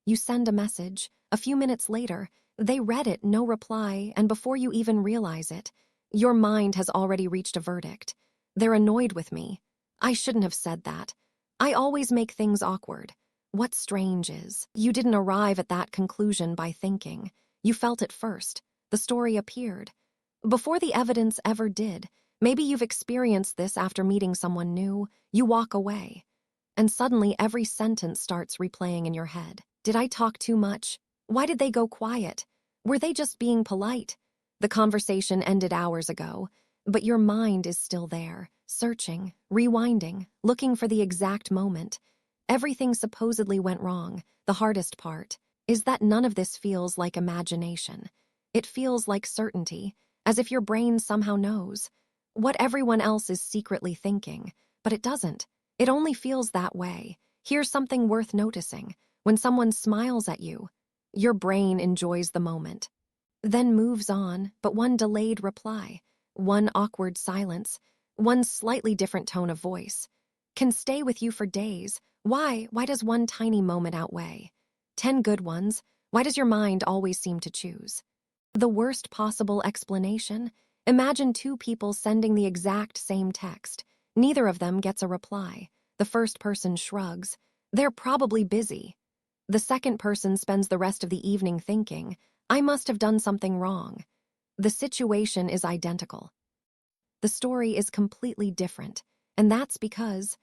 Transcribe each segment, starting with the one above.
You send a message. A few minutes later, they read it, no reply, and before you even realize it, your mind has already reached a verdict. They're annoyed with me. I shouldn't have said that. I always make things awkward. What's strange is, you didn't arrive at that conclusion by thinking. You felt it first. The story appeared. Before the evidence ever did. Maybe you've experienced this after meeting someone new. You walk away. And suddenly every sentence starts replaying in your head. Did I talk too much? Why did they go quiet? Were they just being polite? The conversation ended hours ago, but your mind is still there, searching, rewinding, looking for the exact moment. Everything supposedly went wrong. The hardest part is that none of this feels like imagination. It feels like certainty, as if your brain somehow knows what everyone else is secretly thinking, but it doesn't. It only feels that way. Here's something worth noticing. When someone smiles at you, your brain enjoys the moment, then moves on, but one delayed reply, one awkward silence, one slightly different tone of voice can stay with you for days. Why? Why does one tiny moment outweigh 10 good ones? Why does your mind always seem to choose the worst possible explanation? Imagine two people sending the exact same text. Neither of them gets a reply. The first person shrugs. They're probably busy. The second person spends the rest of the evening thinking, I must have done something wrong. The situation is identical. The story is completely different, and that's because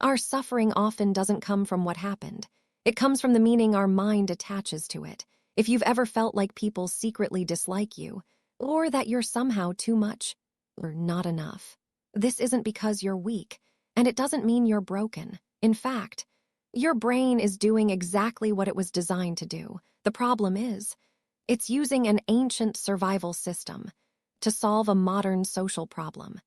our suffering often doesn't come from what happened. It comes from the meaning our mind attaches to it. If you've ever felt like people secretly dislike you, or that you're somehow too much or not enough, this isn't because you're weak, and it doesn't mean you're broken. In fact, your brain is doing exactly what it was designed to do. The problem is, it's using an ancient survival system to solve a modern social problem.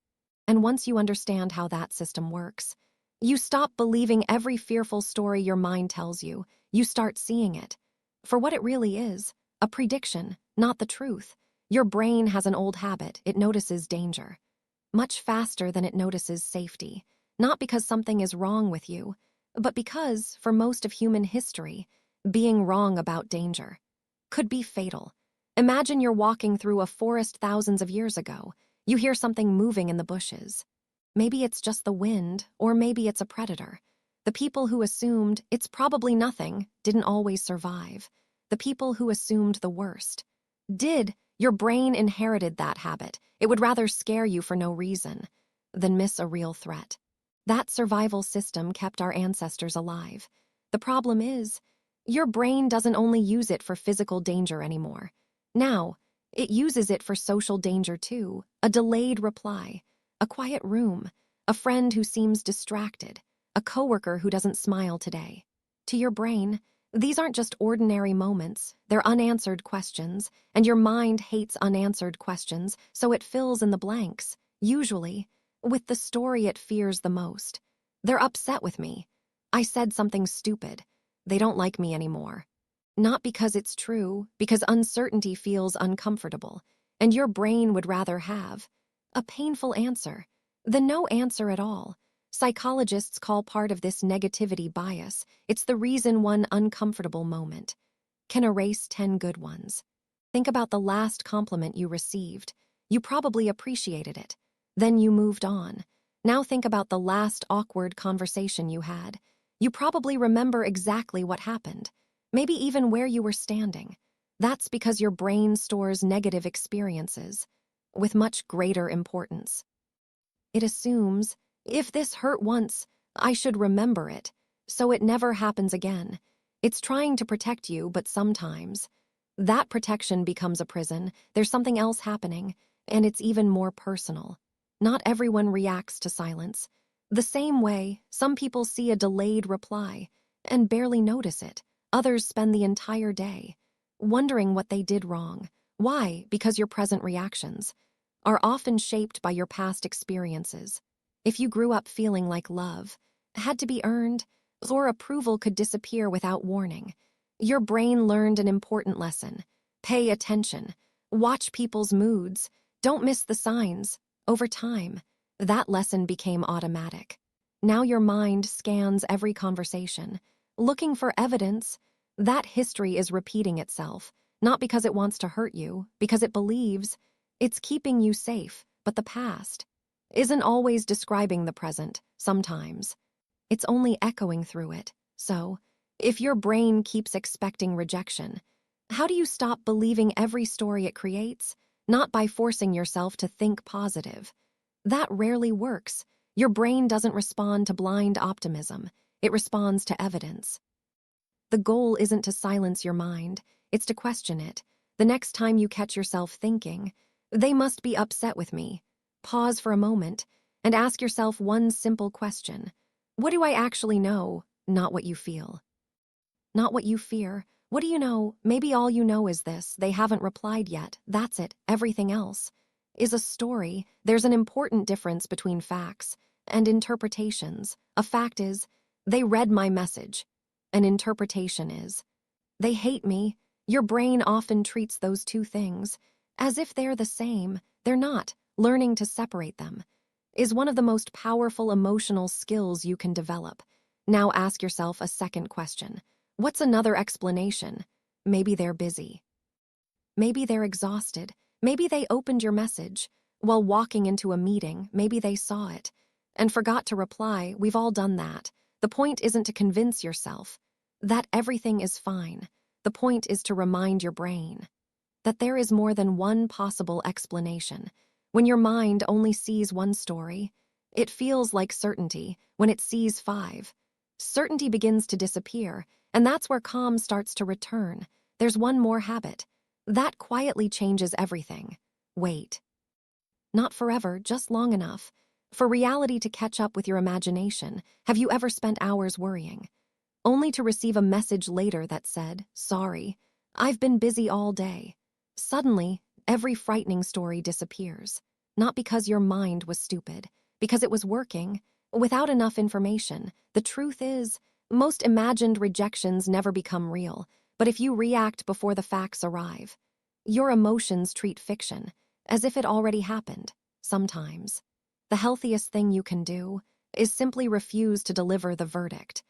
And once you understand how that system works, you stop believing every fearful story your mind tells you. You start seeing it for what it really is, a prediction, not the truth. Your brain has an old habit. It notices danger much faster than it notices safety, not because something is wrong with you, but because, for most of human history, being wrong about danger could be fatal. Imagine you're walking through a forest thousands of years ago. You hear something moving in the bushes. Maybe it's just the wind, or maybe it's a predator. The people who assumed it's probably nothing didn't always survive. The people who assumed the worst did. Your brain inherited that habit. It would rather scare you for no reason than miss a real threat. That survival system kept our ancestors alive. The problem is, your brain doesn't only use it for physical danger anymore. Now, it uses it for social danger too. A delayed reply, a quiet room, a friend who seems distracted, a coworker who doesn't smile today. To your brain, these aren't just ordinary moments. They're unanswered questions, and your mind hates unanswered questions, so it fills in the blanks, usually with the story it fears the most. They're upset with me. I said something stupid. They don't like me anymore. Not because it's true, because uncertainty feels uncomfortable, and your brain would rather have a painful answer than no answer at all. Psychologists call part of this negativity bias. It's the reason one uncomfortable moment can erase 10 good ones. Think about the last compliment you received. You probably appreciated it. Then you moved on. Now think about the last awkward conversation you had. You probably remember exactly what happened, maybe even where you were standing. That's because your brain stores negative experiences with much greater importance. It assumes, if this hurt once, I should remember it, so it never happens again. It's trying to protect you, but sometimes that protection becomes a prison. There's something else happening, and it's even more personal. Not everyone reacts to silence. The same way, some people see a delayed reply and barely notice it. Others spend the entire day wondering what they did wrong. Why? Because your present reactions are often shaped by your past experiences. If you grew up feeling like love had to be earned, or approval could disappear without warning, your brain learned an important lesson. Pay attention. Watch people's moods. Don't miss the signs. Over time, that lesson became automatic. Now your mind scans every conversation, looking for evidence That history is repeating itself, not because it wants to hurt you, because it believes it's keeping you safe, but the past isn't always describing the present, sometimes. It's only echoing through it. So, if your brain keeps expecting rejection, how do you stop believing every story it creates? Not by forcing yourself to think positive. That rarely works. Your brain doesn't respond to blind optimism. It responds to evidence. The goal isn't to silence your mind, it's to question it. The next time you catch yourself thinking, "They must be upset with me," pause for a moment and ask yourself one simple question. What do I actually know? Not what you feel. Not what you fear. What do you know? Maybe all you know is this: they haven't replied yet. That's it. Everything else is a story. There's an important difference between facts and interpretations. A fact is, they read my message. An interpretation is, they hate me. Your brain often treats those two things as if they're the same. They're not. Learning to separate them is one of the most powerful emotional skills you can develop. Now ask yourself a second question. What's another explanation? Maybe they're busy. Maybe they're exhausted. Maybe they opened your message while walking into a meeting. Maybe they saw it and forgot to reply. We've all done that. The point isn't to convince yourself that everything is fine. The point is to remind your brain that there is more than one possible explanation. When your mind only sees one story, it feels like certainty. When it sees five, certainty begins to disappear, and that's where calm starts to return. There's one more habit that quietly changes everything. Wait. Not forever, just long enough for reality to catch up with your imagination. Have you ever spent hours worrying, only to receive a message later that said, "Sorry, I've been busy all day"? Suddenly, every frightening story disappears. Not because your mind was stupid, because it was working without enough information. The truth is, most imagined rejections never become real, but if you react before the facts arrive, your emotions treat fiction as if it already happened. Sometimes, the healthiest thing you can do is simply refuse to deliver the verdict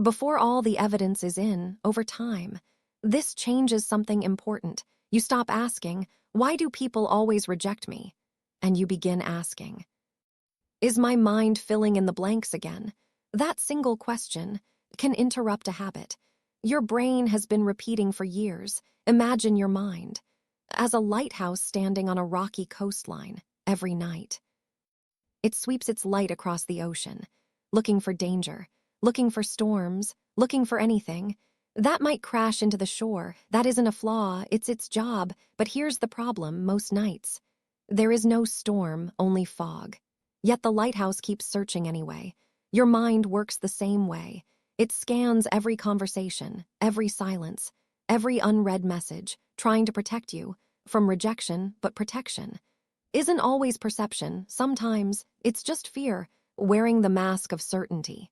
before all the evidence is in. Over time, this changes something important. You stop asking, "Why do people always reject me?" And you begin asking, "Is my mind filling in the blanks again?" That single question can interrupt a habit your brain has been repeating for years. Imagine your mind as a lighthouse standing on a rocky coastline. Every night, it sweeps its light across the ocean, looking for danger, looking for storms, looking for anything that might crash into the shore. That isn't a flaw, it's its job. But here's the problem: most nights, there is no storm, only fog. Yet the lighthouse keeps searching anyway. Your mind works the same way. It scans every conversation, every silence, every unread message, trying to protect you from rejection. But protection isn't always perception. Sometimes it's just fear wearing the mask of certainty.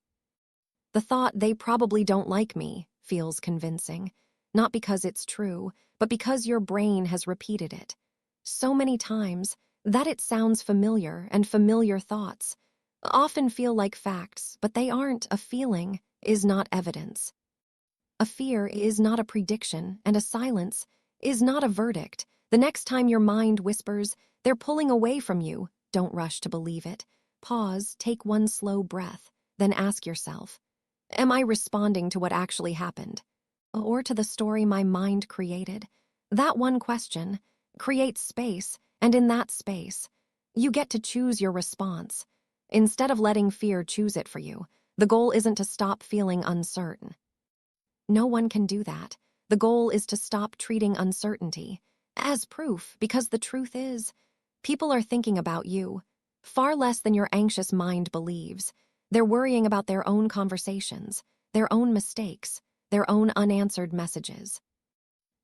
The thought, "They probably don't like me," feels convincing, not because it's true, but because your brain has repeated it so many times that it sounds familiar, and familiar thoughts often feel like facts, but they aren't. A feeling is not evidence. A fear is not a prediction, and a silence is not a verdict. The next time your mind whispers, "They're pulling away from you," don't rush to believe it. Pause, take one slow breath, then ask yourself, am I responding to what actually happened, or to the story my mind created? That one question creates space, and in that space, you get to choose your response, instead of letting fear choose it for you. The goal isn't to stop feeling uncertain. No one can do that. The goal is to stop treating uncertainty as proof, because the truth is, people are thinking about you far less than your anxious mind believes. They're worrying about their own conversations, their own mistakes, their own unanswered messages.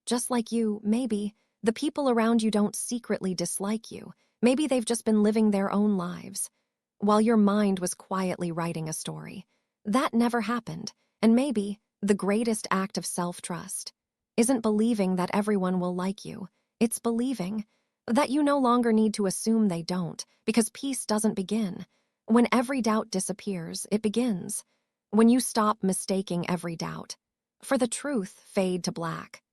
Just like you, maybe the people around you don't secretly dislike you. Maybe they've just been living their own lives while your mind was quietly writing a story. That never happened. And maybe the greatest act of self-trust isn't believing that everyone will like you. It's believing that you no longer need to assume they don't, because peace doesn't begin when every doubt disappears. It begins when you stop mistaking every doubt For the truth fade to black.